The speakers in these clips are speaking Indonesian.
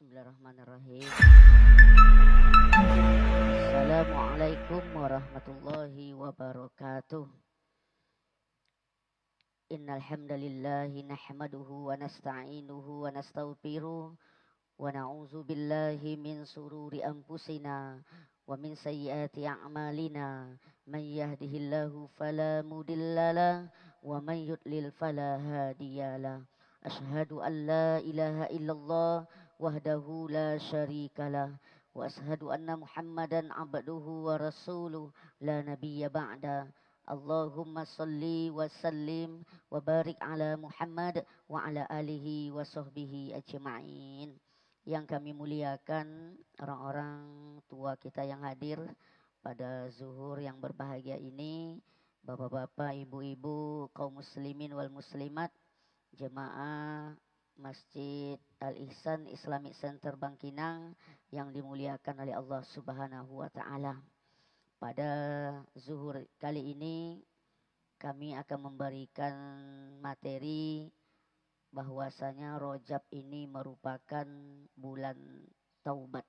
Bismillahirrahmanirrahim. Assalamualaikum warahmatullahi wabarakatuh. Innal hamdalillahi nahmaduhu wa nasta'inuhu wa nastaghfiruh wa na'udzu billahi min sururi anfusina wa min sayyiati a'malina. Man yahdihillahu fala mudhillalah wa man yudlil fala hadiyalah. Asyhadu an la ilaha illallah wahdahu la syarikalah wa ashhadu anna Muhammadan abduhu wa rasuluh la nabiyya ba'da. Allahumma salli wa sallim wa barik ala Muhammad wa ala alihi wa sahbihi ajma'in. Yang kami muliakan orang-orang tua kita yang hadir pada zuhur yang berbahagia ini, bapak-bapak, ibu-ibu, kaum muslimin wal muslimat, jemaah Masjid Al-Ihsan Islamic Center Bangkinang yang dimuliakan oleh Allah Subhanahu wa taala. Pada zuhur kali ini kami akan memberikan materi bahwasanya Rajab ini merupakan bulan taubat.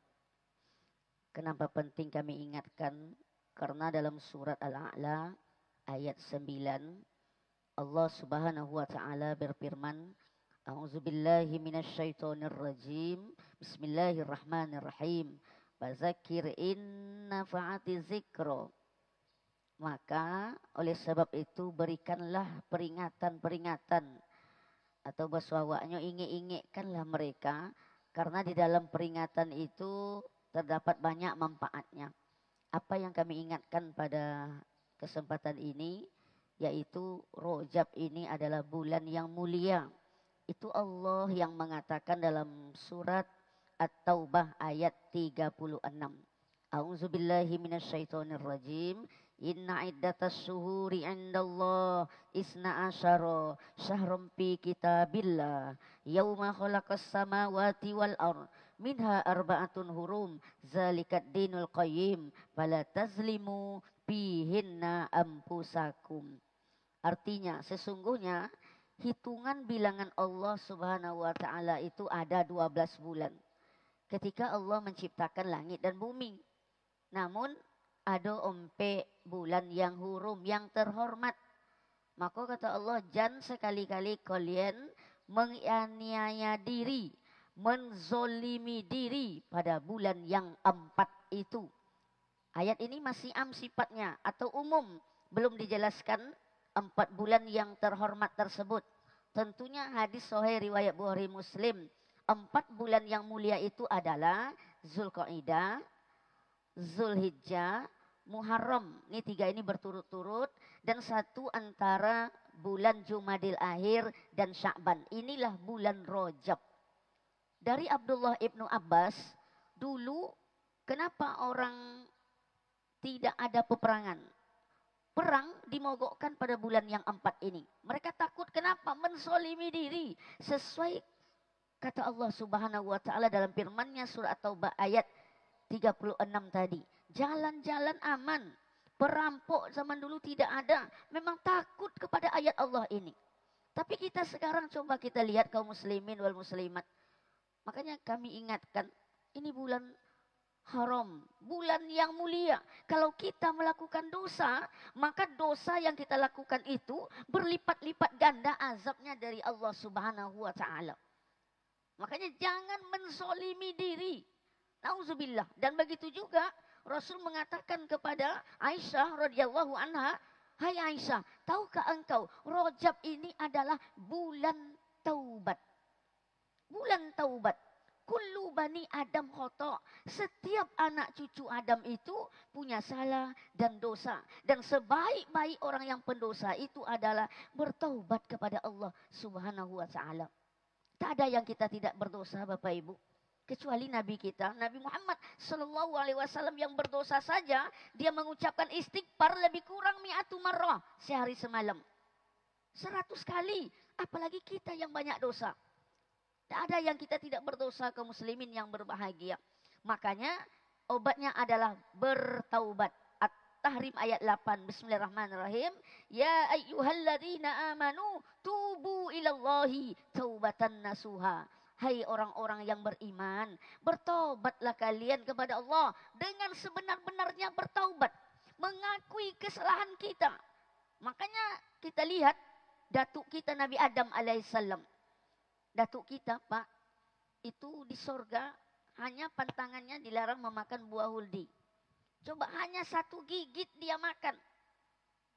Kenapa penting kami ingatkan? Karena dalam surat Al-A'la ayat 9 Allah Subhanahu wa taala berfirman, A'udzubillahi minasyaitonir rajim. Bismillahirrahmanirrahim. Fadzakir in nafa'ati dzikra. Maka oleh sebab itu berikanlah peringatan-peringatan atau bahasawaknya ingat-ingatkanlah mereka, karena di dalam peringatan itu terdapat banyak manfaatnya. Apa yang kami ingatkan pada kesempatan ini yaitu Rajab ini adalah bulan yang mulia. Itu Allah yang mengatakan dalam surat At-Taubah ayat 36. A'udzubillahi minasyaitonir rajim. Inna iddatas syuhuri 'indallah isna asyara syahrum fi kitabillah yauma khalaqas samawati wal ard minha arba'atun hurum zalikad dinul qayyim fala tazlimu fihinna anfusakum. Artinya sesungguhnya hitungan bilangan Allah Subhanahu wa taala itu ada 12 bulan ketika Allah menciptakan langit dan bumi. Namun ada bulan yang hurum, yang terhormat. Maka kata Allah, jangan sekali-kali kalian menganiaya diri, menzolimi diri pada bulan yang 4 itu. Ayat ini masih sifatnya atau umum, belum dijelaskan 4 bulan yang terhormat tersebut. Tentunya hadis sahih riwayat Bukhari Muslim. 4 bulan yang mulia itu adalah Zulqa'dah, Zulhijjah, Muharram. Ini 3 ini berturut-turut, dan 1 antara bulan Jumadil Akhir dan Sya'ban. Inilah bulan Rajab. Dari Abdullah ibnu Abbas, dulu kenapa orang tidak ada peperangan? Perang dimogokkan pada bulan yang 4 ini. Mereka takut, kenapa? Menzolimi diri. Sesuai kata Allah Subhanahu wa taala dalam firman-Nya surah At-Taubah ayat 36 tadi. Jalan-jalan aman. Perampok zaman dulu tidak ada. Memang takut kepada ayat Allah ini. Tapi kita sekarang coba kita lihat kaum muslimin wal muslimat. Makanya kami ingatkan, ini bulan haram, bulan yang mulia. Kalau kita melakukan dosa, maka dosa yang kita lakukan itu berlipat-lipat ganda azabnya dari Allah Subhanahu wa taala. Makanya jangan menzolimi diri. Nauzubillah. Dan begitu juga Rasul mengatakan kepada Aisyah radhiyallahu anha, "Hai Aisyah, tahukah engkau Rajab ini adalah bulan taubat?" Bulan taubat. Kullu bani Adam khata'. Setiap anak cucu Adam itu punya salah dan dosa. Dan sebaik-baik orang yang pendosa itu adalah bertaubat kepada Allah Subhanahu wa taala. Tak ada yang kita tidak berdosa, Bapak Ibu. Kecuali Nabi kita, Nabi Muhammad Sallallahu Alaihi Wasallam yang berdosa saja, dia mengucapkan istighfar lebih kurang 100 marrah sehari semalam. 100 kali, apalagi kita yang banyak dosa. Tak ada yang kita tidak berdosa, kaum muslimin yang berbahagia. Makanya obatnya adalah bertaubat. At-Tahrim ayat 8. Bismillahirrahmanirrahim. Ya ayyuhalladzina amanu tubu ilallahi taubatan nasuha. Hai orang-orang yang beriman, bertobatlah kalian kepada Allah dengan sebenar-benarnya bertaubat, mengakui kesalahan kita. Makanya kita lihat datuk kita Nabi Adam alaihissalam. Datuk kita, Pak, itu di sorga hanya pantangannya dilarang memakan buah huldi. Coba hanya satu gigit dia makan.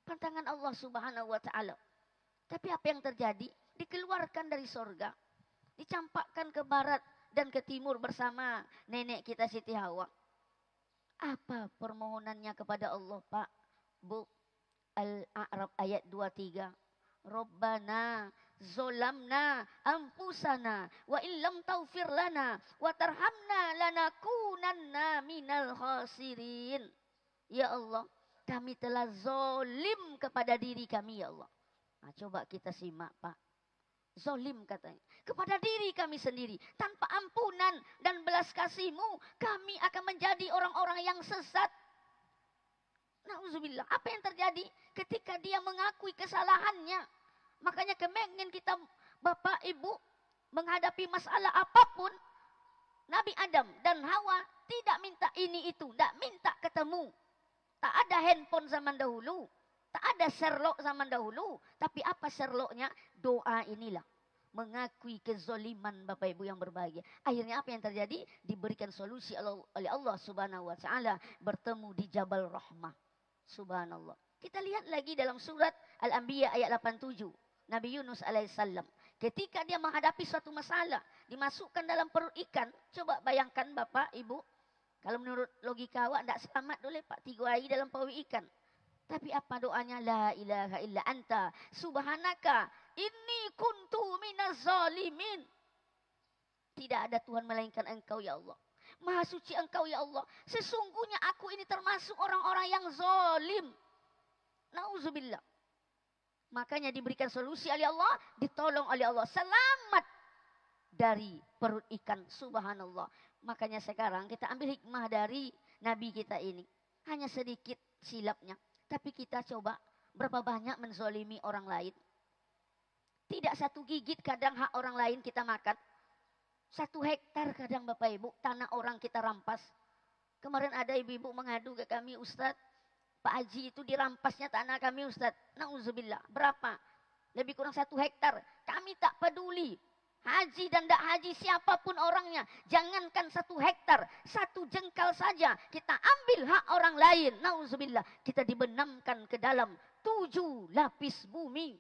Pantangan Allah subhanahu wa ta'ala. Tapi apa yang terjadi? Dikeluarkan dari sorga. Dicampakkan ke barat dan ke timur bersama nenek kita Siti Hawa. Apa permohonannya kepada Allah, Pak? Bu, Al-A'raf ayat 23. Rabbana zolamna ampusana wa illam taufir lana wa tarhamna lanakunanna minal khasirin. Ya Allah, kami telah zolim kepada diri kami, ya Allah. Nah, coba kita simak, Pak. Zolim katanya. Kepada diri kami sendiri. Tanpa ampunan dan belas kasih-Mu, kami akan menjadi orang-orang yang sesat. Nauzubillah. Apa yang terjadi ketika dia mengakui kesalahannya? Makanya kemengin kita, Bapak, Ibu, menghadapi masalah apapun, Nabi Adam dan Hawa tidak minta ini itu. Tidak minta ketemu. Tak ada handphone zaman dahulu. Tak ada Sherlock zaman dahulu. Tapi apa Sherlocknya? Doa inilah. Mengakui kezoliman Bapak Ibu yang berbahagia. Akhirnya apa yang terjadi? Diberikan solusi oleh Allah subhanahu wa ta'ala. Bertemu di Jabal Rahmah. Subhanallah. Kita lihat lagi dalam surat Al-Anbiya ayat 87. Nabi Yunus alaihissalam. Ketika dia menghadapi suatu masalah. Dimasukkan dalam perut ikan. Coba bayangkan Bapak Ibu. Kalau menurut logika awak tidak selamat boleh Pak. 3 hari dalam perut ikan. Tapi apa doanya? La ilaha illa anta subhanaka inni kuntu minaz zalimin. Tidak ada Tuhan melainkan Engkau ya Allah. Maha suci Engkau ya Allah. Sesungguhnya aku ini termasuk orang-orang yang zalim. Nauzubillah. Makanya diberikan solusi oleh Allah, ditolong oleh Allah. Selamat dari perut ikan. Subhanallah. Makanya sekarang kita ambil hikmah dari Nabi kita ini. Hanya sedikit silapnya. Tapi kita coba berapa banyak menzolimi orang lain. Tidak satu gigit kadang hak orang lain kita makan. 1 hektar kadang Bapak Ibu tanah orang kita rampas. Kemarin ada ibu-ibu mengadu ke kami, Ustadz, Pak Haji itu dirampasnya tanah kami Ustadz. Nauzubillah. Berapa? Lebih kurang 1 hektar. Kami tak peduli. Haji dan tak haji siapapun orangnya. Jangankan 1 hektar. 1 jengkal saja. Kita ambil hak orang lain. Nauzubillah. Kita dibenamkan ke dalam 7 lapis bumi.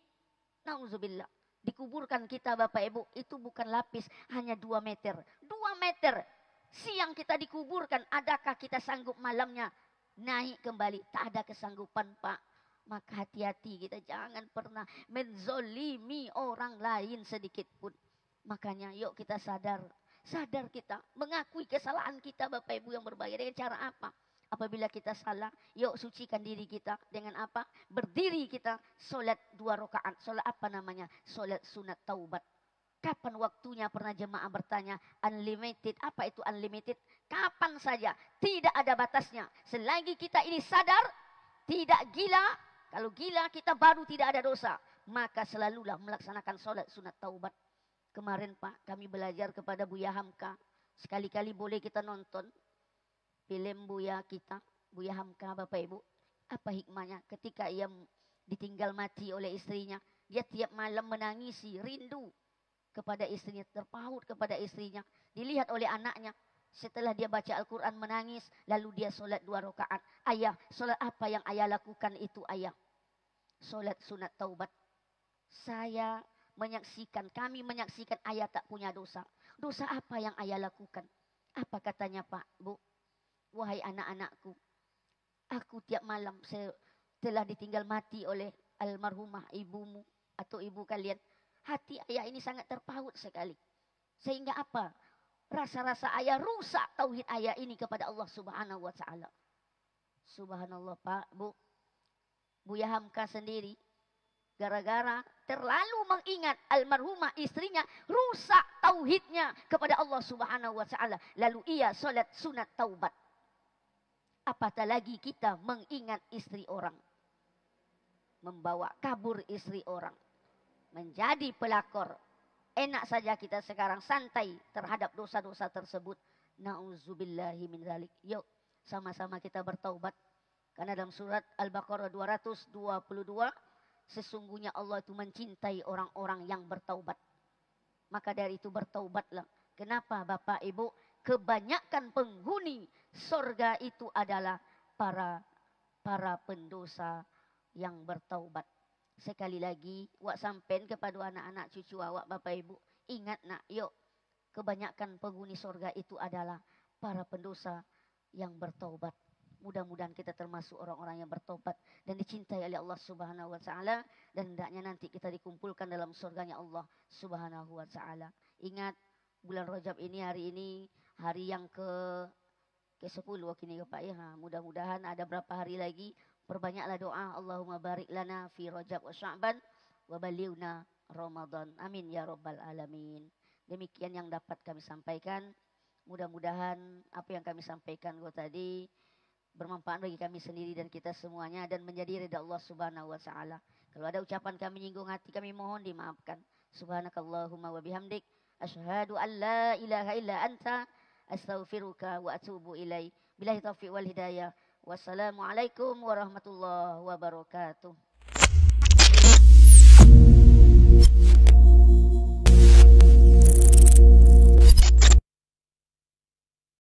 Nauzubillah. Dikuburkan kita Bapak Ibu. Itu bukan lapis. Hanya 2 meter. 2 meter. Siang kita dikuburkan. Adakah kita sanggup malamnya naik kembali? Tak ada kesanggupan Pak. Maka hati-hati kita. Jangan pernah menzolimi orang lain sedikit pun. Makanya yuk kita sadar. Sadar kita. Mengakui kesalahan kita Bapak Ibu yang berbahagia. Dengan cara apa? Apabila kita salah. Yuk sucikan diri kita. Dengan apa? Berdiri kita. Solat 2 rakaat. Solat apa namanya? Solat sunat taubat. Kapan waktunya? Pernah jemaah bertanya. Unlimited. Apa itu unlimited? Kapan saja. Tidak ada batasnya. Selagi kita ini sadar. Tidak gila. Kalau gila kita baru tidak ada dosa. Maka selalulah melaksanakan solat sunat taubat. Kemarin Pak, kami belajar kepada Buya Hamka. Sekali-kali boleh kita nonton film Buya kita, Buya Hamka Bapak Ibu. Apa hikmahnya? Ketika ia ditinggal mati oleh istrinya, dia tiap malam menangisi, rindu kepada istrinya, terpaut kepada istrinya. Dilihat oleh anaknya. Setelah dia baca Al-Quran menangis, lalu dia solat 2 rakaat. Ayah, solat apa yang ayah lakukan itu ayah? Solat sunat taubat. Kami menyaksikan ayah tak punya dosa. Dosa apa yang ayah lakukan? Apa katanya Pak, Bu? Wahai anak-anakku, aku tiap malam telah ditinggal mati oleh almarhumah ibumu atau ibu kalian. Hati ayah ini sangat terpaut sekali. Sehingga apa? Rasa-rasa ayah rusak tauhid ayah ini kepada Allah subhanahu wa ta'ala. Subhanallah Pak, Bu. Buya Hamka sendiri. Gara-gara terlalu mengingat almarhumah istrinya, rusak tauhidnya kepada Allah subhanahu wa ta'ala. Lalu ia solat sunat taubat. Apatah lagi kita mengingat istri orang. Membawa kabur istri orang. Menjadi pelakor. enak saja kita sekarang santai terhadap dosa-dosa tersebut. Nauzubillahi min dzalik. Yuk sama-sama kita bertaubat. Karena dalam surat Al-Baqarah 222, sesungguhnya Allah itu mencintai orang-orang yang bertaubat. Maka dari itu bertaubatlah. Kenapa Bapak Ibu? Kebanyakan penghuni surga itu adalah para pendosa yang bertaubat. Sekali lagi, wak sampein kepada anak-anak cucu awak Bapak Ibu. Ingat nak, yuk. Kebanyakan penghuni surga itu adalah para pendosa yang bertaubat. Mudah-mudahan kita termasuk orang-orang yang bertobat dan dicintai oleh Allah Subhanahu wa taala, dan hendaknya nanti kita dikumpulkan dalam surganya Allah Subhanahu wa taala. Ingat, bulan Rajab ini, hari ini hari yang ke-10 kini Pak ya. Mudah-mudahan ada berapa hari lagi, perbanyaklah doa. Allahumma barik lana fi Rajab wa Sya'ban wa balighna Ramadan. Amin ya rabbal alamin. Demikian yang dapat kami sampaikan. Mudah-mudahan apa yang kami sampaikan tadi bermanfaat bagi kami sendiri dan kita semuanya, dan menjadi ridha Allah Subhanahu wa taala. Kalau ada ucapan kami nyinggung hati, kami mohon dimaafkan. Subhanakallahumma wa bihamdik asyhadu an la ilaha illa anta astaghfiruka wa atubu ilaik. Billahi taufiq wal hidayah. Wassalamualaikum warahmatullahi wabarakatuh.